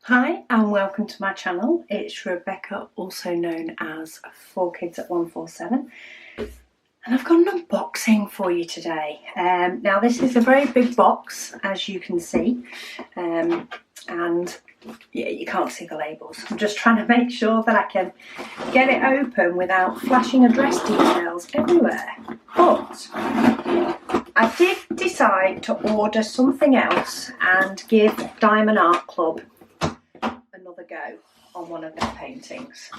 Hi and welcome to my channel. It's Rebecca, also known as 4Kids at 147, and I've got an unboxing for you today. Now this is a very big box, as you can see, and yeah, you can't see the labels. I'm just trying to make sure that I can get it open without flashing address details everywhere. But I did decide to order something else and give Diamond Art Club another go on one of their paintings.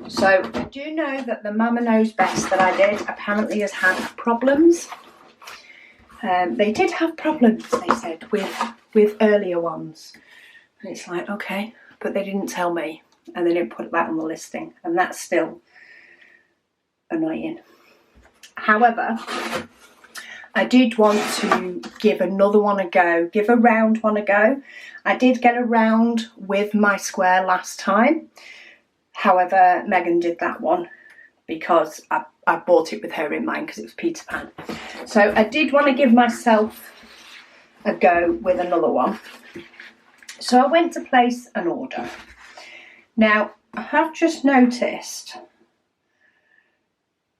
So I do know that the Mama Knows Best that I did apparently has had problems. They did have problems, they said, with earlier ones. And it's like, okay, but they didn't tell me and they didn't put that on the listing, and that's still annoying. However, I did want to give another one a go, give a round one a go. I did get a round with my square last time. However, Megan did that one because I bought it with her in mind because it was Peter Pan. So I did want to give myself a go with another one. So I went to place an order. Now, I have just noticed,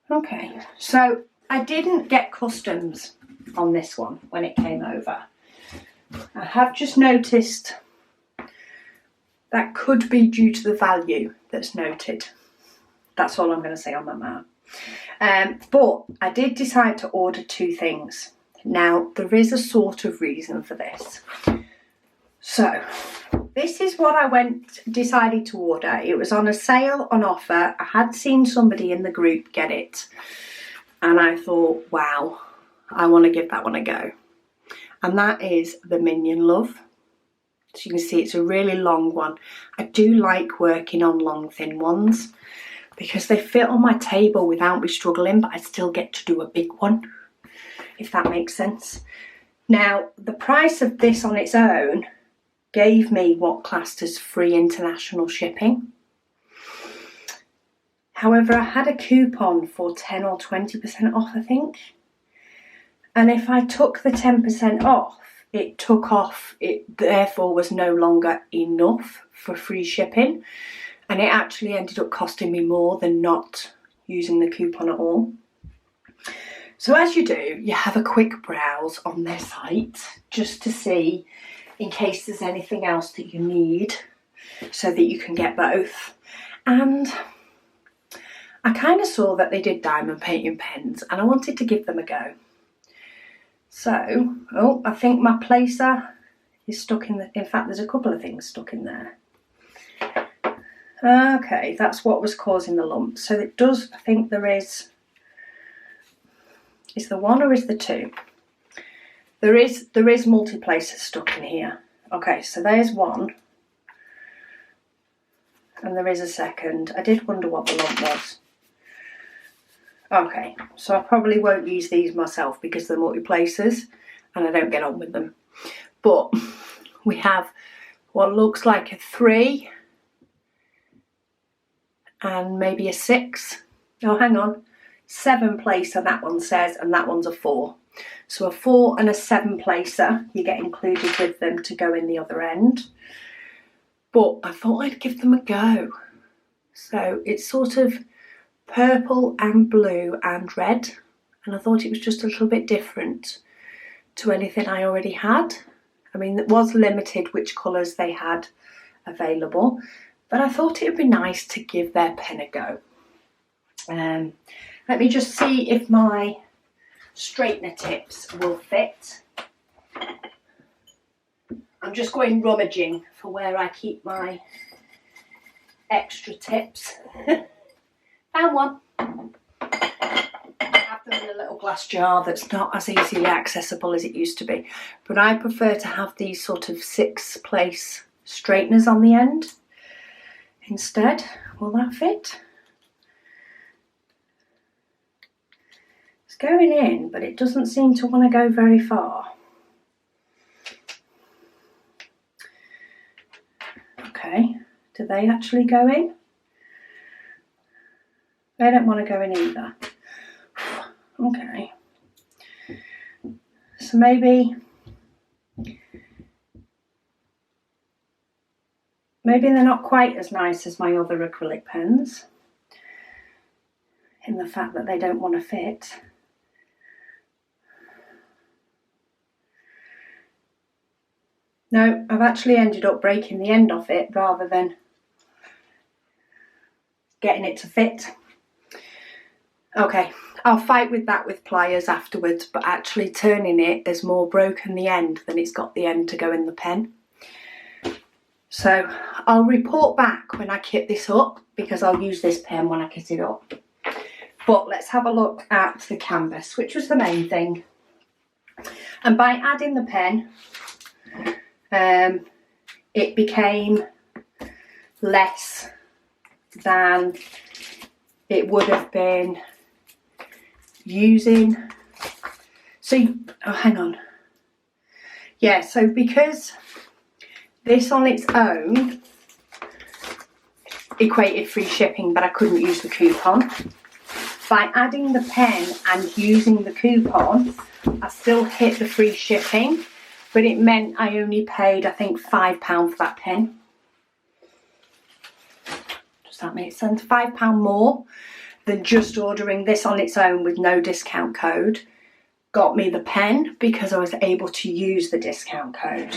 okay, so I didn't get customs on this one when it came over. I have just noticed that could be due to the value that's noted. That's all I'm going to say on that matter. But I did decide to order two things. Now, there is a sort of reason for this. So, this is what I decided to order. It was on a sale, on offer. I had seen somebody in the group get it. And I thought, wow, I want to give that one a go. And that is the Minion Love. So you can see it's a really long one. I do like working on long, thin ones because they fit on my table without me struggling, but I still get to do a big one, if that makes sense. Now, the price of this on its own gave me what classed as free international shipping. However, I had a coupon for 10 or 20% off, I think. And if I took the 10% off, it therefore was no longer enough for free shipping. And it actually ended up costing me more than not using the coupon at all. So as you do, you have a quick browse on their site just to see in case there's anything else that you need so that you can get both. And I kind of saw that they did diamond painting pens and I wanted to give them a go. So, oh, I think my placer is stuck in fact, there's a couple of things stuck in there. Okay, that's what was causing the lump. So it does, I think there is the one or is the two? There is multi-placers stuck in here. Okay, so there's one. And there is a second. I did wonder what the lump was. Okay, so I probably won't use these myself because they're multi-placers and I don't get on with them. But we have what looks like a 3 and maybe a 6. Oh, hang on. 7 placer, that one says, and that one's a 4. So a 4 and a 7 placer you get included with them to go in the other end. But I thought I'd give them a go. So it's sort of purple and blue and red, and I thought it was just a little bit different to anything I already had. I mean, it was limited which colours they had available, but I thought it would be nice to give their pen a go. Let me just see if my straightener tips will fit. I'm just going rummaging for where I keep my extra tips. Found one. I have them in a little glass jar that's not as easily accessible as it used to be. But I prefer to have these sort of 6-place straighteners on the end instead. Will that fit? It's going in, but it doesn't seem to want to go very far. Okay, do they actually go in? They don't want to go in either. Okay. So maybe maybe they're not quite as nice as my other acrylic pens, in the fact that they don't want to fit. No, I've actually ended up breaking the end off it rather than getting it to fit. Okay, I'll fight with that with pliers afterwards, but actually turning it has more broken the end than it's got the end to go in the pen. So I'll report back when I kit this up, because I'll use this pen when I kit it up. But let's have a look at the canvas, which was the main thing. And by adding the pen, it became less than it would have been using. So, oh, hang on. Yeah, so because this on its own equated free shipping, but I couldn't use the coupon. By adding the pen and using the coupon, I still hit the free shipping, but it meant I only paid, I think, £5 for that pen. Does that make sense? £5 more than just ordering this on its own with no discount code. Got me the pen because I was able to use the discount code.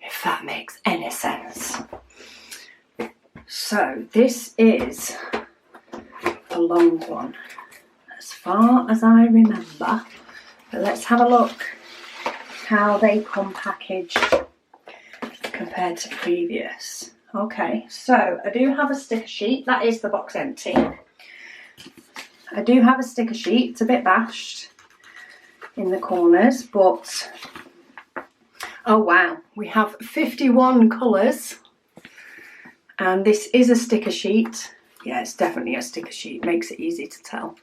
If that makes any sense. So this is a long one, as far as I remember. But let's have a look how they come packaged compared to previous. Okay, so I do have a sticker sheet. That is the box empty. I do have a sticker sheet. It's a bit bashed in the corners, but oh wow, we have 51 colours, and this is a sticker sheet. Yeah, it's definitely a sticker sheet, makes it easy to tell.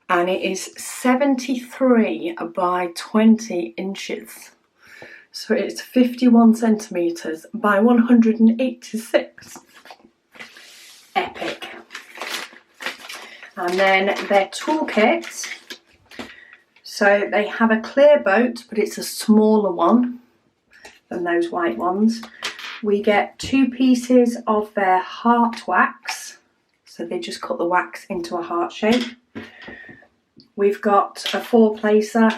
And it is 73 by 20 inches. So it's 51 centimetres by 186. Epic. And then their toolkit. So they have a clear boat, but it's a smaller one than those white ones. We get 2 pieces of their heart wax. So they just cut the wax into a heart shape. We've got a 4-placer.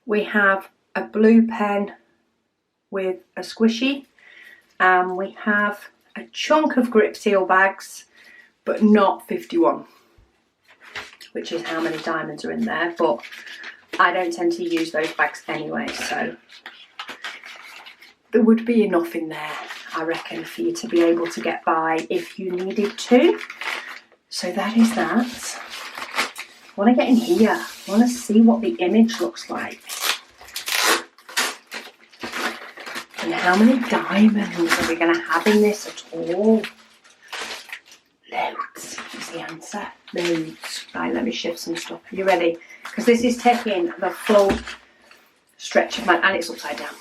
We have a blue pen with a squishy. And we have a chunk of grip seal bags, but not 51, which is how many diamonds are in there. But I don't tend to use those bags anyway, so there would be enough in there, I reckon, for you to be able to get by if you needed to. So that is that. I want to get in here. I want to see what the image looks like. And how many diamonds are we going to have in this at all? Loads is the answer. Loads. Right, let me shift some stuff. Are you ready? Because this is taking the full stretch of my... and it's upside down.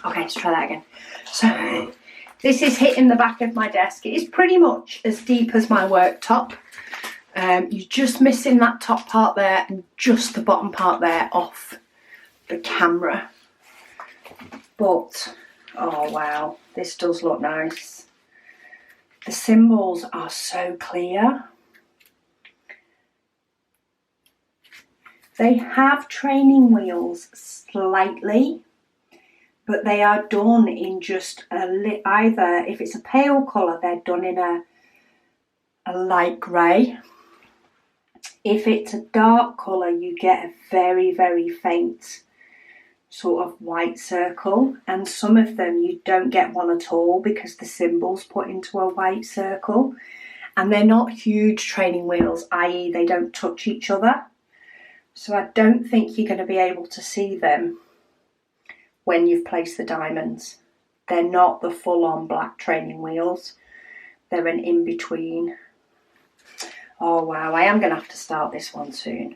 Okay, let's try that again. So this is hitting the back of my desk. It is pretty much as deep as my worktop. You're just missing that top part there and just the bottom part there off the camera. But, oh wow, this does look nice. The symbols are so clear. They have training wheels slightly, but they are done in just either, if it's a pale colour, they're done in a light grey. If it's a dark colour, you get a very, very faint sort of white circle, and some of them you don't get one at all because the symbol's put into a white circle. And they're not huge training wheels, i.e. they don't touch each other. So I don't think you're going to be able to see them when you've placed the diamonds. They're not the full-on black training wheels. They're an in-between. Oh wow, I am going to have to start this one soon.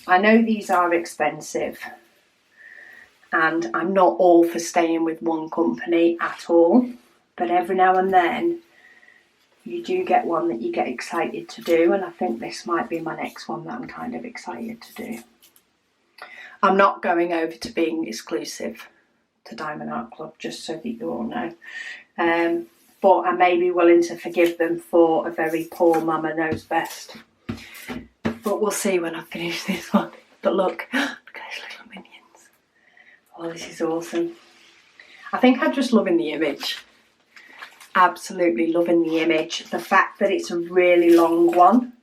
I know these are expensive, and I'm not all for staying with one company at all, but every now and then you do get one that you get excited to do, and I think this might be my next one that I'm kind of excited to do. I'm not going over to being exclusive, to Diamond Art Club, just so that you all know. But I may be willing to forgive them for a very poor Mama Knows Best. But we'll see when I finish this one. But look at those little minions. Oh, this is awesome. I think I'm just loving the image. Absolutely loving the image. The fact that it's a really long one.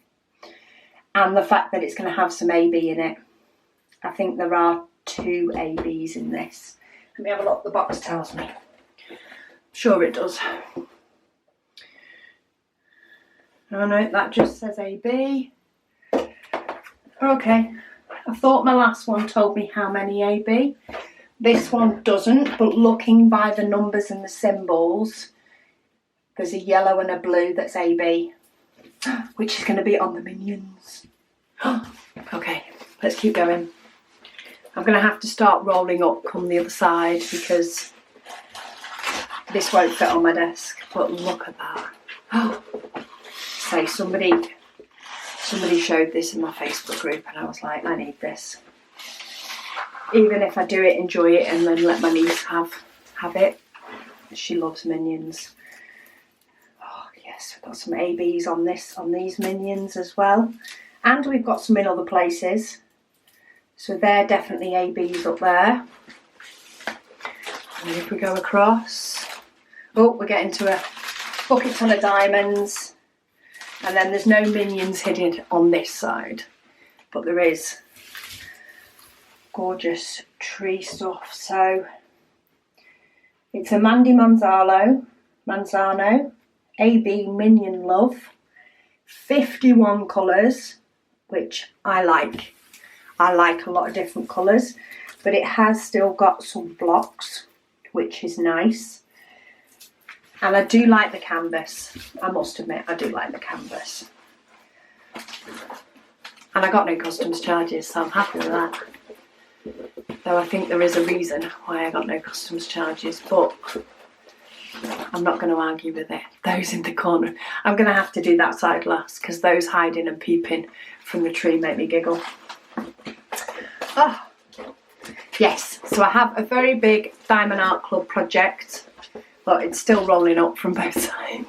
And the fact that it's going to have some AB in it. I think there are 2 ABs in this. Let me have a look. The box tells me. Sure it does. Oh no, that just says AB. Okay. I thought my last one told me how many AB. This one doesn't, but looking by the numbers and the symbols, there's a yellow and a blue that's AB, which is going to be on the minions. Okay, let's keep going. I'm going to have to start rolling up come the other side because this won't fit on my desk. But look at that. So somebody showed this in my Facebook group and I was like, I need this. Even if I do it, enjoy it, and then let my niece have it. She loves minions. Oh yes, we've got some ABs on these minions as well. And we've got some in other places. So they're definitely ABs up there. And if we go across, oh, we're getting to a bucket ton of diamonds. And then there's no minions hidden on this side. But there is gorgeous tree stuff. So it's a Mandy Manzano AB Minion Love, 51 colours, which I like. I like a lot of different colours, but it has still got some blocks, which is nice. And I do like the canvas. I must admit, I do like the canvas. And I got no customs charges, so I'm happy with that. Though I think there is a reason why I got no customs charges, but I'm not going to argue with it. Those in the corner, I'm going to have to do that side last because those hiding and peeping from the tree make me giggle. Oh, yes, so I have a very big Diamond Art Club project, but it's still rolling up from both sides.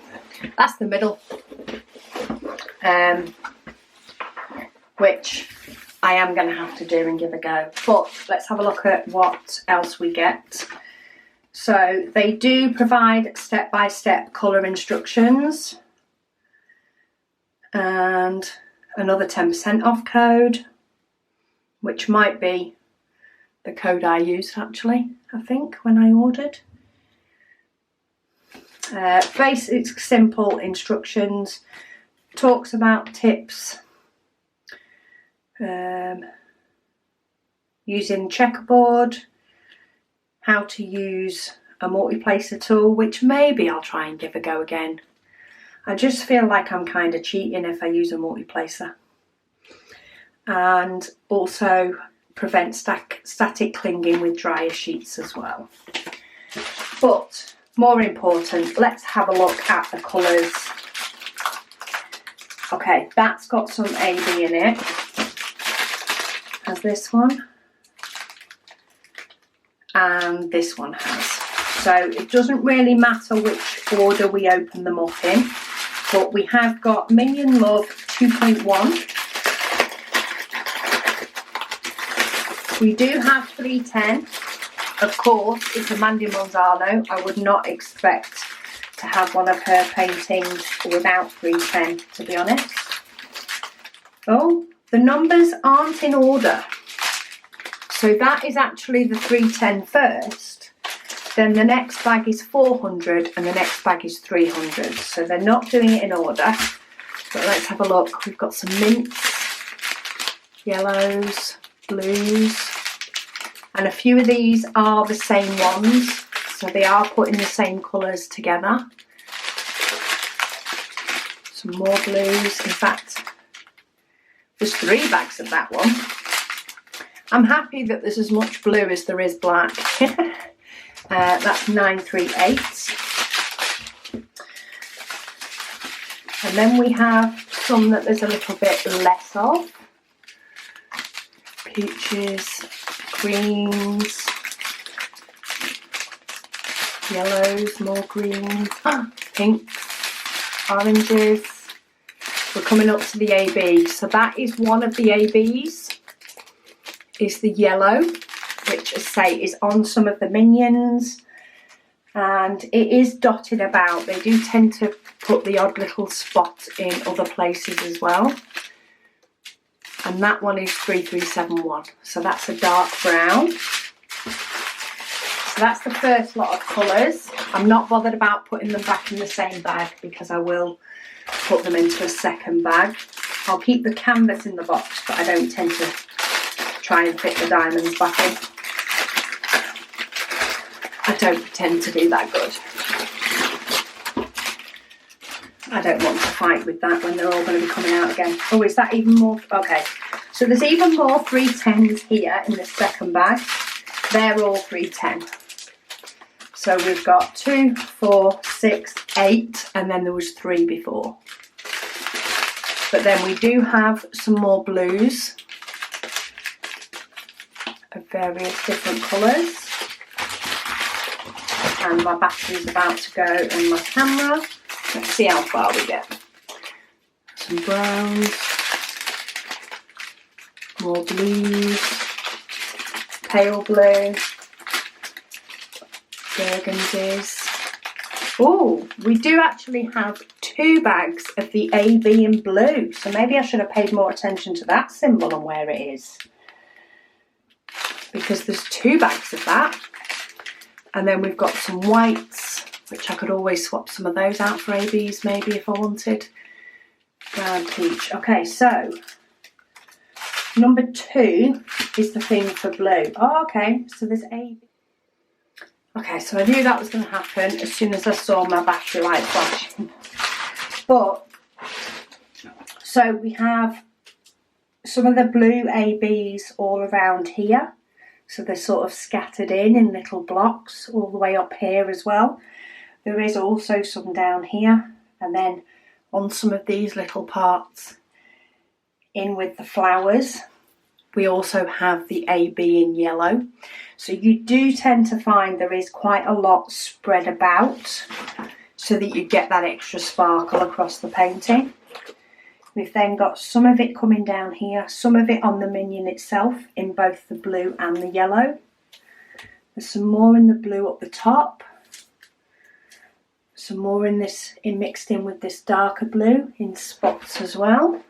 That's the middle, which I am going to have to do and give a go. But let's have a look at what else we get. So they do provide step-by-step colour instructions and another 10% off code, which might be the code I used actually, I think, when I ordered. Basic simple instructions, talks about tips, using checkerboard, how to use a multi-placer tool, which maybe I'll try and give a go again. I just feel like I'm kind of cheating if I use a multi-placer. And also prevent static clinging with dryer sheets as well. But more important, let's have a look at the colours. Okay, that's got some AB in it. Has this one. And this one has. So it doesn't really matter which order we open them up in. But we have got Minion Love 2.1. We do have 310. Of course, it's a Mandy Manzano. I would not expect to have one of her paintings without 310, to be honest. Oh, the numbers aren't in order. So that is actually the 310 first. Then the next bag is 400 and the next bag is 300. So they're not doing it in order. But let's have a look. We've got some mints, yellows, blues. And a few of these are the same ones, so they are putting the same colours together. Some more blues. In fact, there's 3 bags of that one. I'm happy that there's as much blue as there is black. That's 938. And then we have some that there's a little bit less of. Peaches, greens, Yellows, more greens, pinks, oranges. We're coming up to the AB. So that is one of the ABs, is the yellow, which I say is on some of the minions. And it is dotted about. They do tend to put the odd little spot in other places as well. And that one is 3371. So that's a dark brown. So that's the first lot of colours. I'm not bothered about putting them back in the same bag because I will put them into a second bag. I'll keep the canvas in the box, but I don't tend to try and fit the diamonds back in. I don't pretend to do that good. I don't want to fight with that when they're all going to be coming out again. Oh, is that even more? Okay, so there's even more 310s here in the second bag. They're all 310. So we've got 2, 4, 6, 8, and then there was 3 before. But then we do have some more blues of various different colours. And my battery's about to go in my camera. Let's see how far we get. Some browns, more blues, pale blue, burgundies. Oh, we do actually have 2 bags of the AB in blue. So maybe I should have paid more attention to that symbol and where it is. Because there's 2 bags of that. And then we've got some whites, which I could always swap some of those out for ABs maybe if I wanted. Brown peach. Okay, so number 2 is the theme for blue. Oh, okay, so there's AB. Okay, so I knew that was going to happen as soon as I saw my battery light flashing. But, so we have some of the blue ABs all around here. So they're sort of scattered in little blocks all the way up here as well. There is also some down here, and then on some of these little parts in with the flowers, we also have the AB in yellow. So you do tend to find there is quite a lot spread about so that you get that extra sparkle across the painting. We've then got some of it coming down here, some of it on the minion itself in both the blue and the yellow. There's some more in the blue up the top. Some more in this, mixed in with this darker blue in spots as well.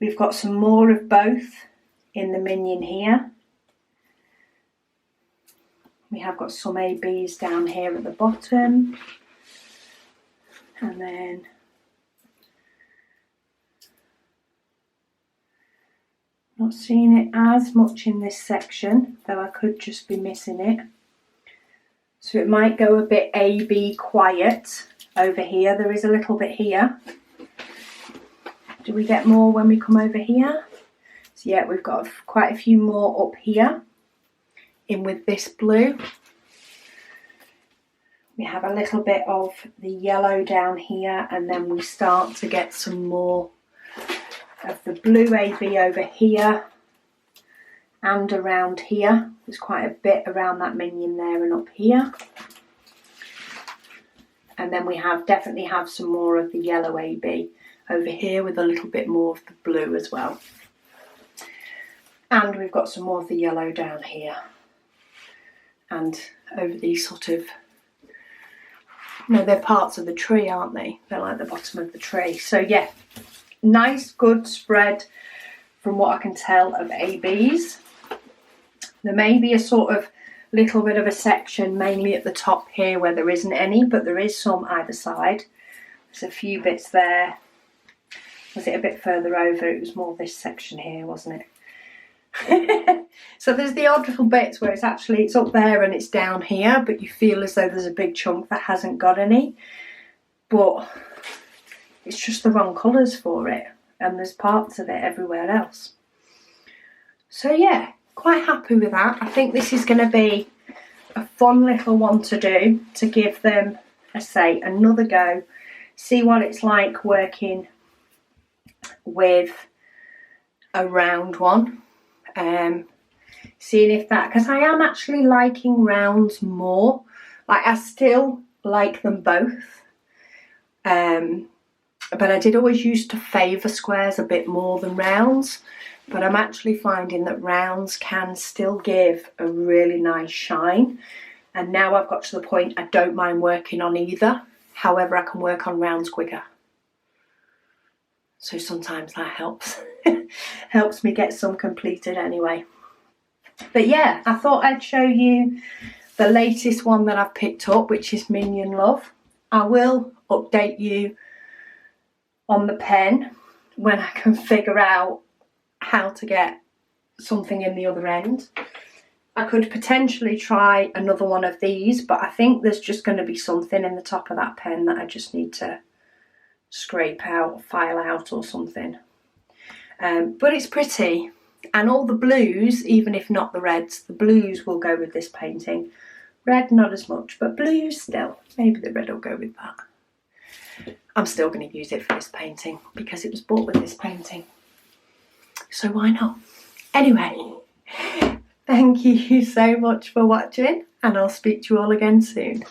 We've got some more of both in the minion here. We have got some ABs down here at the bottom. And then not seeing it as much in this section, though I could just be missing it. So it might go a bit AB quiet over here. There is a little bit here. Do we get more when we come over here? So yeah, we've got quite a few more up here in with this blue. We have a little bit of the yellow down here, and then we start to get some more of the blue AB over here and around here. There's quite a bit around that minion there and up here. And then we definitely have some more of the yellow AB over here with a little bit more of the blue as well. And we've got some more of the yellow down here and over these sort of, no, they're parts of the tree, aren't they? They're like the bottom of the tree. So yeah, nice good spread from what I can tell of ABs. There may be a sort of little bit of a section mainly at the top here where there isn't any, but there is some either side. There's a few bits there. Was it a bit further over? It was more this section here, wasn't it? So there's the odd little bits where it's up there and it's down here, but you feel as though there's a big chunk that hasn't got any. But it's just the wrong colours for it, and there's parts of it everywhere else. So yeah, quite happy with that. I think this is going to be a fun little one to do, to give them, another go, see what it's like working with a round one. seeing if that, because I am actually liking rounds more. Like, I still like them both, but I did always used to favour squares a bit more than rounds, but I'm actually finding that rounds can still give a really nice shine, and now I've got to the point I don't mind working on either. However, I can work on rounds quicker, so sometimes that helps. Helps me get some completed anyway. But yeah, I thought I'd show you the latest one that I've picked up, which is Minion Love. I will update you on the pen when I can figure out how to get something in the other end. I could potentially try another one of these, but I think there's just going to be something in the top of that pen that I just need to scrape out, file out or something. But it's pretty, and all the blues, even if not the reds, the blues will go with this painting. Red not as much, but blues still. Maybe the red will go with that. I'm still going to use it for this painting because it was bought with this painting, so why not? Anyway, thank you so much for watching, and I'll speak to you all again soon.